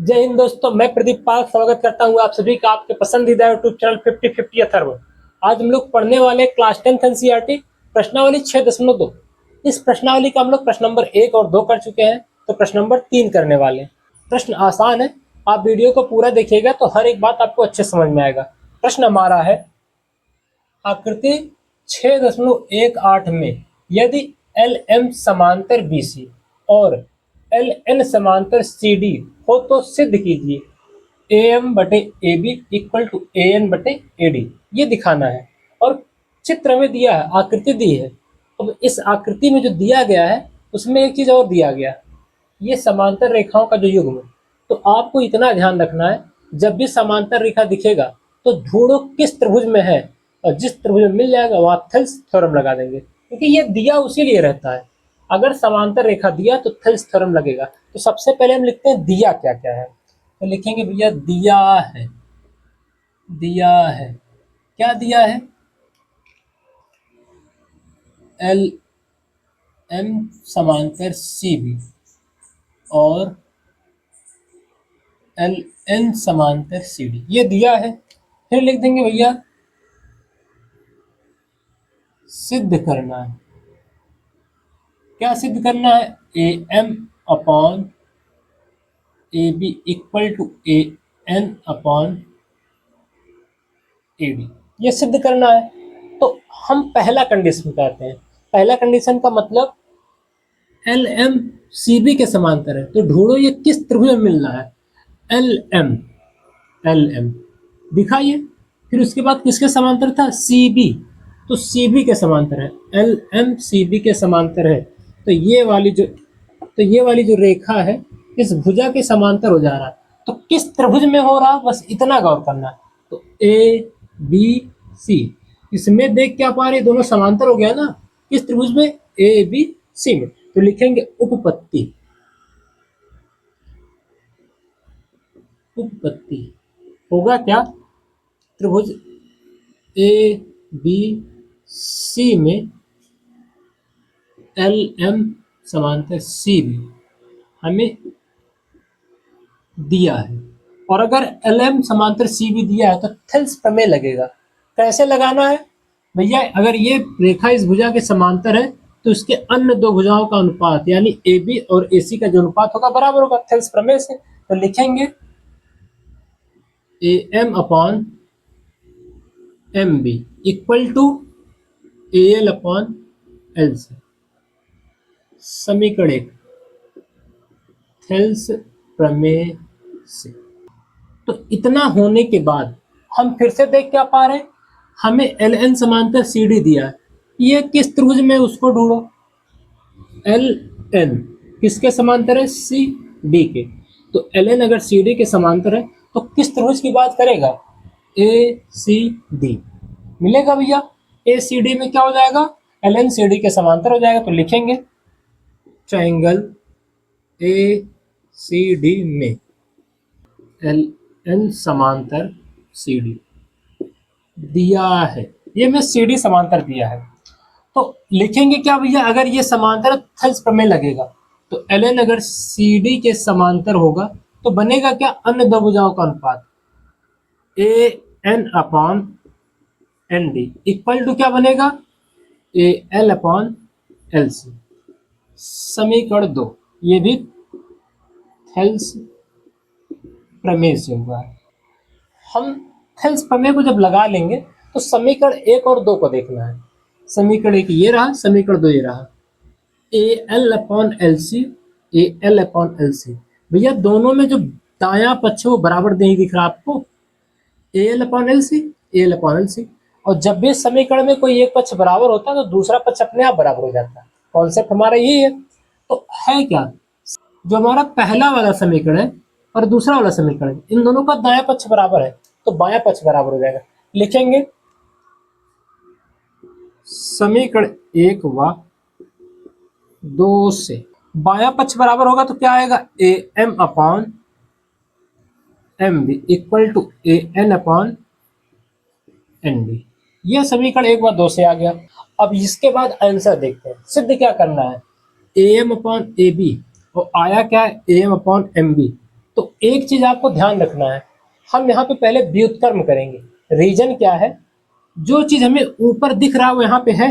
जय हिंद दोस्तों, मैं प्रदीप पाल स्वागत करता हूं आप सभी का आपके पसंदीदा यूट्यूब चैनल 50-50 अथर्व। आज हम लोग पढ़ने वाले क्लास 10 एनसीईआरटी प्रश्नावली 6.2। इस प्रश्नावली का हम लोग प्रश्न नंबर 1 और 2 कर चुके हैं, तो प्रश्न नंबर 3 करने वाले। प्रश्न आसान है, आप वीडियो को पूरा देखिएगा तो हर एक बात आपको अच्छे समझ में आएगा। प्रश्न हमारा है, आकृति 6.18 में यदि LM समांतर BC और LN समांतर CD हो तो सिद्ध कीजिए AM/AB इक्वल टू AN/AD। ये दिखाना है और चित्र में दिया है, आकृति दी है। अब इस आकृति में जो दिया गया है उसमें एक चीज और दिया गया, ये समांतर रेखाओं का जो युग्म है। तो आपको इतना ध्यान रखना है, जब भी समांतर रेखा दिखेगा तो ढूंढो किस त्रिभुज में है, और जिस त्रिभुज में मिल जाएगा वहां थेल्स थ्योरम लगा देंगे, क्योंकि ये दिया उसी लिए रहता है। अगर समांतर रेखा दिया तो थेल्स थ्योरम लगेगा। तो सबसे पहले हम लिखते हैं दिया क्या क्या है, तो लिखेंगे भैया दिया है। दिया है, क्या दिया है? LM समांतर CB और LN समांतर CD, ये दिया है। फिर लिख देंगे भैया सिद्ध करना है। क्या सिद्ध करना है? AM/AB इक्वल टू AN/AD, ये सिद्ध करना है। तो हम पहला कंडीशन कहते हैं। पहला कंडीशन का मतलब LM CB के समांतर है, तो ढूंढो ये किस त्रिभुज में मिल रहा है। LM दिखाइए। फिर उसके बाद किसके समांतर था? CB, तो CB के समांतर है। LM CB के समांतर है, तो ये वाली जो रेखा है इस भुजा के समांतर हो जा रहा है। तो किस त्रिभुज में हो रहा, बस इतना गौर करना है। तो ABC, इसमें देख क्या पा रहे, दोनों समांतर हो गया ना। किस त्रिभुज में? ABC में। तो लिखेंगे उपपत्ति। उपपत्ति होगा क्या? त्रिभुज ABC में LM समांतर CB हमें दिया है, और अगर LM समांतर CB दिया है तो थेल्स प्रमेय लगेगा। कैसे लगाना है भैया? अगर ये रेखा इस भुजा के समांतर है तो इसके अन्य दो भुजाओं का अनुपात यानी AB और AC का जो अनुपात होगा बराबर होगा थेल्स प्रमेय से। तो लिखेंगे AM/MB इक्वल टू AL/LC। समीकरण 1 थेल्स प्रमेय से। तो इतना होने के बाद हम फिर से देख क्या पा रहे हैं, हमें LN समांतर CD दिया है। ये किस त्रिभुज में, उसको ढूंढो। LN किसके समांतर है? CD के। तो LN अगर CD के समांतर है तो किस त्रिभुज की बात करेगा? ACD मिलेगा भैया। ACD में क्या हो जाएगा? LN CD के समांतर हो जाएगा। तो लिखेंगे ट्रायंगल ACD में LN समांतर CD दिया है। ये में CD समांतर दिया है, तो लिखेंगे क्या भैया? अगर ये समांतर थेल्स प्रमेय लगेगा, तो LN अगर CD के समांतर होगा तो बनेगा क्या? अन्य दो भुजाओं का अनुपात AN/ND इक्वल टू क्या बनेगा? AL/LC। समीकरण 2 ये भी थेल्स प्रमेय से हुआ है। हम थेल्स प्रमेय को जब लगा लेंगे तो समीकरण 1 और 2 को देखना है। समीकरण 1 ये रहा, समीकरण 2 ये रहा। AL/LC AL/LC, भैया दोनों में जो दायां पक्ष है वो बराबर नहीं दिख रहा आपको। AL/LC AL/LC, और जब भी समीकरण में कोई एक पक्ष बराबर होता है तो दूसरा पक्ष अपने आप बराबर हो जाता है। कॉन्सेप्ट हमारा यही है। तो है क्या, जो हमारा पहला वाला समीकरण है और दूसरा वाला समीकरण, इन दोनों का दायां पक्ष बराबर है तो बायां पक्ष बराबर हो जाएगा। लिखेंगे समीकरण 1 व 2 से बायां पक्ष बराबर होगा तो क्या आएगा? AM/MB equal to AN/ND। यह समीकरण 1 व 2 से आ गया। अब इसके बाद आंसर देखते हैं। सिद्ध क्या करना है? AM/AB, और आया क्या है? AM/MB तो एक चीज आपको ध्यान रखना है, हम यहाँ पे पहले व्युत्क्रम करेंगे। रीजन क्या है, जो चीज हमें ऊपर दिख रहा है वो यहाँ पे है,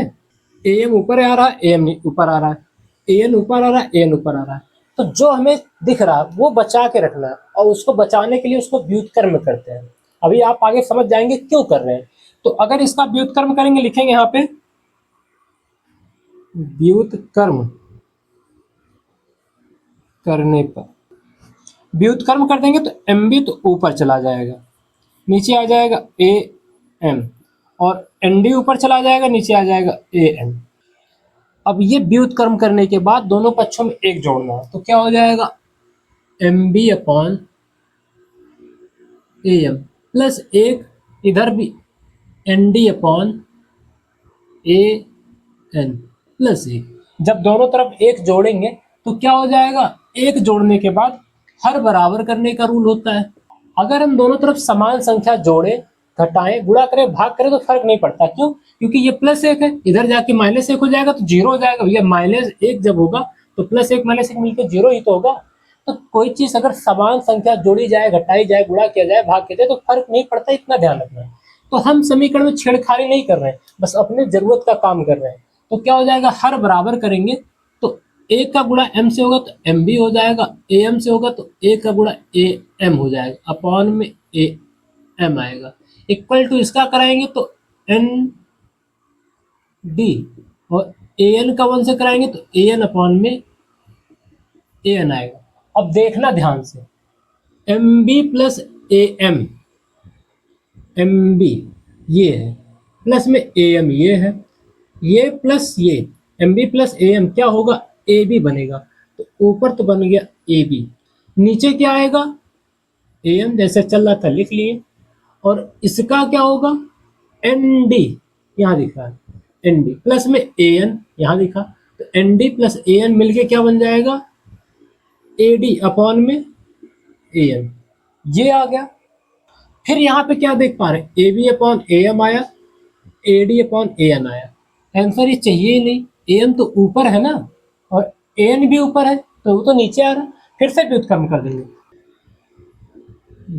एम ऊपर आ रहा है, एम ऊपर आ रहा है, एन ऊपर आ रहा है, एन ऊपर आ रहा है। तो जो हमें दिख रहा है वो बचा के रखना है, और उसको बचाने के लिए उसको व्युत्क्रम करते हैं। अभी आप आगे समझ जाएंगे क्यों कर रहे हैं। तो अगर इसका व्युत्क्रम करेंगे, लिखेंगे यहाँ पे व्युत्क्रम करने पर, व्युत्क्रम कर देंगे तो एम बी तो ऊपर चला जाएगा, नीचे आ जाएगा ए एम, और एन डी ऊपर चला जाएगा, नीचे आ जाएगा ए एन। अब ये व्युत्क्रम करने के बाद दोनों पक्षों में एक जोड़ना है, तो क्या हो जाएगा, M B upon A M plus एक इधर भी N D upon A N plus एक। जब दोनों तरफ एक जोड़ेंगे तो क्या हो जाएगा, एक जोड़ने के बाद हर बराबर करने का रूल होता है। अगर हम दोनों तरफ समान संख्या जोड़े, घटाएं, गुणा करें, भाग करें तो फर्क नहीं पड़ता। क्यों? क्योंकि ये प्लस एक है, इधर जाके माइनस एक हो जाएगा तो जीरो हो जाएगा। भैया माइनस एक जब होगा तो प्लस एक माइनस एक मिलकर जीरो ही तो होगा। तो कोई चीज अगर समान संख्या जोड़ी जाए, घटाई जाए, गुणा किया जाए, भाग किया जाए तो फर्क नहीं पड़ता, इतना ध्यान रखना है। तो हम समीकरण में छेड़खानी नहीं कर रहे हैं, बस अपने जरूरत का काम कर रहे हैं। तो क्या हो जाएगा, हर बराबर करेंगे तो ए का गुणा एम से होगा तो एम बी हो जाएगा, ए एम से होगा तो ए का गुणा ए एम हो जाएगा, अपॉन में ए एम आएगा, इक्वल टू इसका कराएंगे तो एन डी, और ए एन का वन से कराएंगे तो ए एन अपॉन में ए एन आएगा। अब देखना ध्यान से, M B plus A M, M B ये है, प्लस में ए एम ये है, ये प्लस ये, M B plus A M क्या होगा, ए बी बनेगा। तो ऊपर तो बन गया ए बी, नीचे क्या आएगा, ए एम जैसे चल रहा था लिख लिए, और इसका क्या होगा, एन डी यहाँ दिखा है, एन डी प्लस में ए एन यहाँ दिखा, तो N D plus A N मिलके क्या बन जाएगा, ए डी अपॉन में ए एन, ये आ गया। फिर यहाँ पे क्या देख पा रहे हैं, A B upon A M आया, A D upon A N आया। आंसर ये चाहिए ही नहीं, ए एम तो ऊपर है ना, और ए एन भी ऊपर है तो वो तो नीचे आ रहा है। फिर से व्युत्क्रम कर देंगे,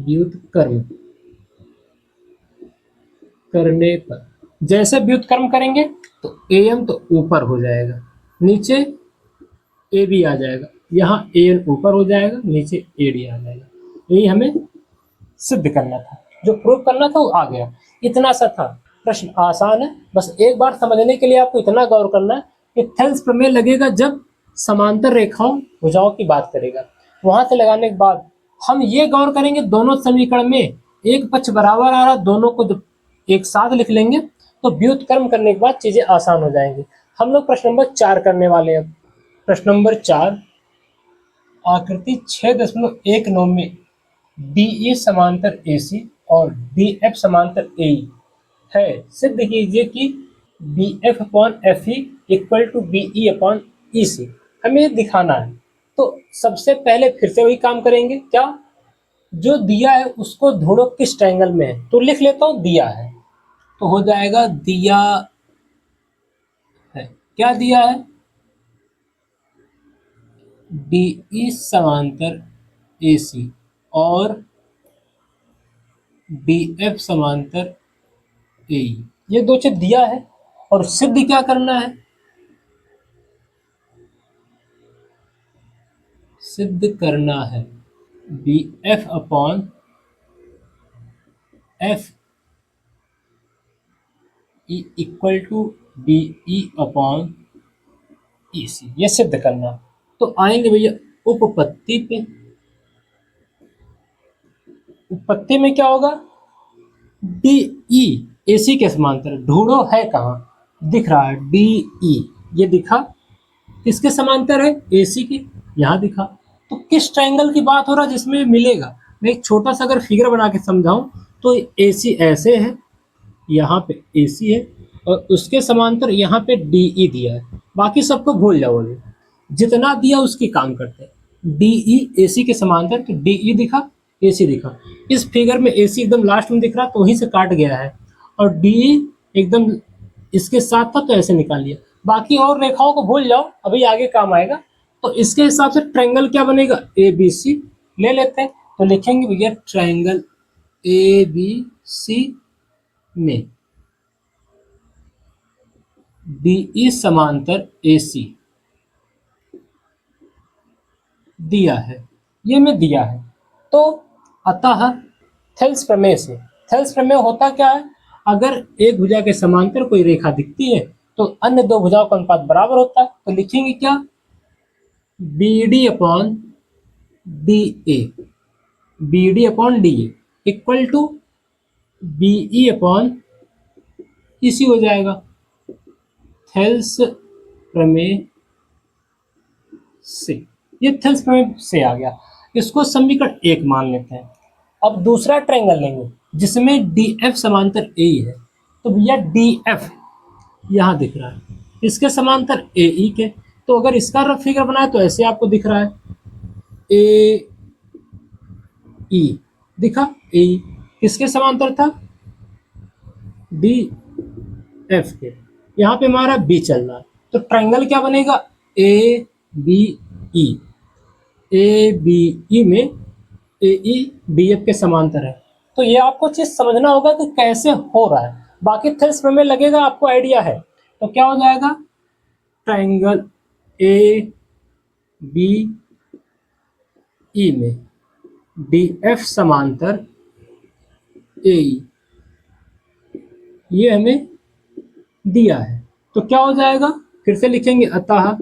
व्युत्क्रम करने पर जैसे व्युत्क्रम करेंगे तो ए एम तो ऊपर हो जाएगा, नीचे ए बी आ जाएगा, यहाँ ए एन ऊपर हो जाएगा, नीचे ए डी आ जाएगा। यही हमें सिद्ध करना था, जो प्रूव करना था वो आ गया। इतना सा था, प्रश्न आसान है, बस एक बार समझने के लिए आपको इतना गौर करना है कि थेल्स प्रमेय लगेगा जब समांतर रेखाओं भुजाओं की बात करेगा। वहां से लगाने के बाद हम ये गौर करेंगे, दोनों समीकरण में एक पक्ष बराबर आ रहा, दोनों को जब एक साथ लिख लेंगे तो व्युत्क्रम करने के बाद चीजें आसान हो जाएंगी। हम लोग प्रश्न नंबर 4 करने वाले हैं। प्रश्न नंबर 4, आकृति 6.19 में DE समांतर AC और DF समांतर AE है, सिद्ध कीजिए कि BF upon FE equal to BE upon EC। हमें दिखाना है। तो सबसे पहले फिर से वही काम करेंगे, क्या, जो दिया है उसको ढूंढो किस ट्रायंगल में है। तो लिख लेता हूँ दिया है, तो हो जाएगा दिया है, क्या दिया है, DE समांतर AC और DF समांतर AE, ये दो चीज दिया है। और सिद्ध क्या करना है, सिद्ध करना है BF upon FE equal to DE upon EC, ये सिद्ध करना। तो आएंगे भैया उपपत्ति पे। उपपत्ति में क्या होगा, DE AC के समांतर, ढूंढो है कहाँ, दिख रहा है DE, ये दिखा, किसके समांतर है, AC के, यहाँ दिखा। तो किस ट्रायंगल की बात हो रहा है जिसमें मिलेगा। मैं एक छोटा सा अगर फिगर बना के समझाऊं तो AC ऐसे है, यहाँ पे AC है, और उसके समांतर यहाँ पे DE दिया है। बाकी सबको भूल जाओगे, जितना दिया उसकी काम करते हैं। DE AC के समांतर, तो DE दिखा, AC दिखा। इस फिगर में AC एकदम लास्ट में दिख रहा तो वहीं से काट गया है, और DE एकदम इसके साथ था तो ऐसे निकाल लिया। बाकी और रेखाओं को भूल जाओ, अभी आगे काम आएगा। तो इसके हिसाब से ट्रायंगल क्या बनेगा, ABC ले लेते हैं। तो लिखेंगे भैया ट्रायंगल ए बी सी में DE समांतर AC दिया है, ये में दिया है। तो अतः थेल्स प्रमेय से, थेल्स प्रमेय होता क्या है, अगर एक भुजा के समांतर कोई रेखा दिखती है तो अन्य दो भुजाओं का अनुपात बराबर होता है। तो लिखेंगे क्या, BD upon DA, BD upon DA equal to BE upon EC हो जाएगा। थेल्स प्रमेय से, ये थेल्स प्रमेय से आ गया। इसको समीकरण 1 मान लेते हैं। अब दूसरा ट्रायंगल लेंगे जिसमें DF समांतर AE है। तो भैया DF यहाँ दिख रहा है, इसके समांतर AE के। तो अगर इसका रफ फिगर बनाए तो ऐसे आपको दिख रहा है, AE दिखा, AE किसके समांतर था, DF के। यहाँ पे हमारा B चल रहा है, तो ट्रायंगल क्या बनेगा, ABE, ABE में AE BF के समांतर है। तो ये आपको चीज समझना होगा कि कैसे हो रहा है, बाकी थेल्स प्रमेय लगेगा, आपको आइडिया है। तो क्या हो जाएगा, ट्रायंगल ABE में DF समांतर AE, ये हमें दिया है। तो क्या हो जाएगा, फिर से लिखेंगे, अतः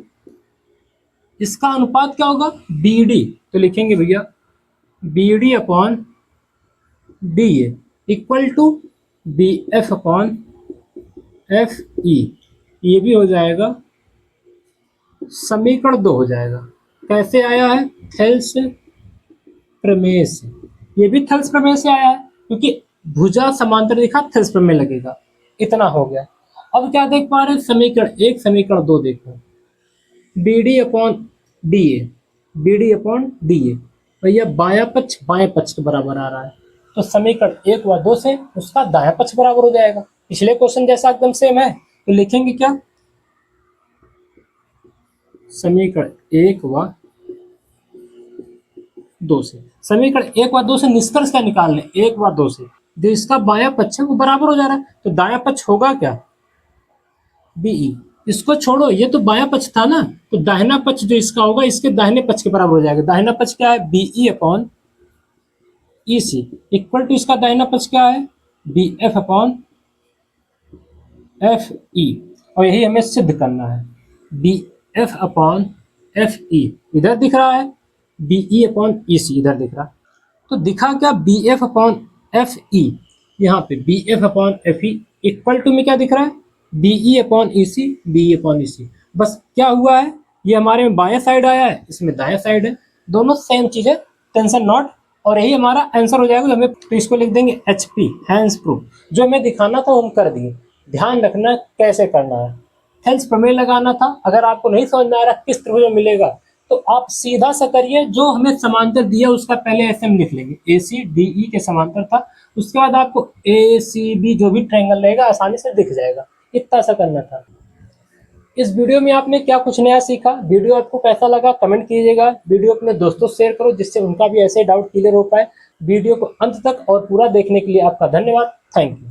इसका अनुपात क्या होगा, BD। तो लिखेंगे भैया BD upon DA equal to BF upon FE, ये भी हो जाएगा, समीकरण 2 हो जाएगा। कैसे आया है, थेल्स प्रमेय से। ये भी थेल्स प्रमेय से आया है, क्योंकि भुजा समांतर रेखा थेल्स प्रमेय लगेगा। इतना हो गया। अब क्या देख पा रहे हैं, समीकरण 1 समीकरण 2 देखो, BD upon DA, BD upon DA, भैया बायां पक्ष बाएं पक्ष के बराबर आ रहा है। तो समीकरण 1 व 2 से उसका दायां पक्ष बराबर हो जाएगा। पिछले क्वेश्चन जैसा एकदम सेम है। तो लिखेंगे क्या, समीकरण 1 व 2 से, समीकरण 1 व 2 से निष्कर्ष क्या निकालने, 1 व 2 से जो इसका बायां पक्ष है वो बराबर हो जा रहा है। तो दायां पक्ष होगा क्या, BE। इसको छोड़ो, ये तो बायां पक्ष था ना, तो दाहिना पक्ष जो इसका होगा इसके दाहिने पक्ष के बराबर हो जाएगा। दाहिना पक्ष क्या है, BE upon EC equal to इसका दाहिना पक्ष क्या है, BF अपॉन FE। और यही हमें सिद्ध करना है, BF अपॉन FE इधर दिख रहा है, BE अपॉन EC इधर दिख रहा है। तो दिखा क्या, BF अपॉन FE, यहाँ पे BF upon FE equal to में क्या दिख रहा है, BE upon EC, BE upon EC। बस क्या हुआ है, ये हमारे में बाएं साइड आया है, इसमें दाएं साइड है, दोनों सेम चीज है, टेंशन नॉट। और यही हमारा आंसर हो जाएगा। हमें तो इसको लिख देंगे HP, हैंस प्रूफ। जो हमें दिखाना था वो हम कर दिए। ध्यान रखना कैसे करना है, थेल्स प्रमेय लगाना था। अगर आपको नहीं समझ में आ रहा किस त्रिभुज में मिलेगा, तो आप सीधा सा करिए, जो हमें समांतर दिया उसका पहले ऐसे हम लिख लेंगे, ACDE के समांतर था, उसके बाद आपको ACB जो भी ट्रायंगल रहेगा आसानी से दिख जाएगा। इतना सा करना था। इस वीडियो में आपने क्या कुछ नया सीखा, वीडियो आपको कैसा लगा कमेंट कीजिएगा। वीडियो अपने दोस्तों से शेयर करो जिससे उनका भी ऐसे डाउट क्लियर हो पाए। वीडियो को अंत तक और पूरा देखने के लिए आपका धन्यवाद। Thank you.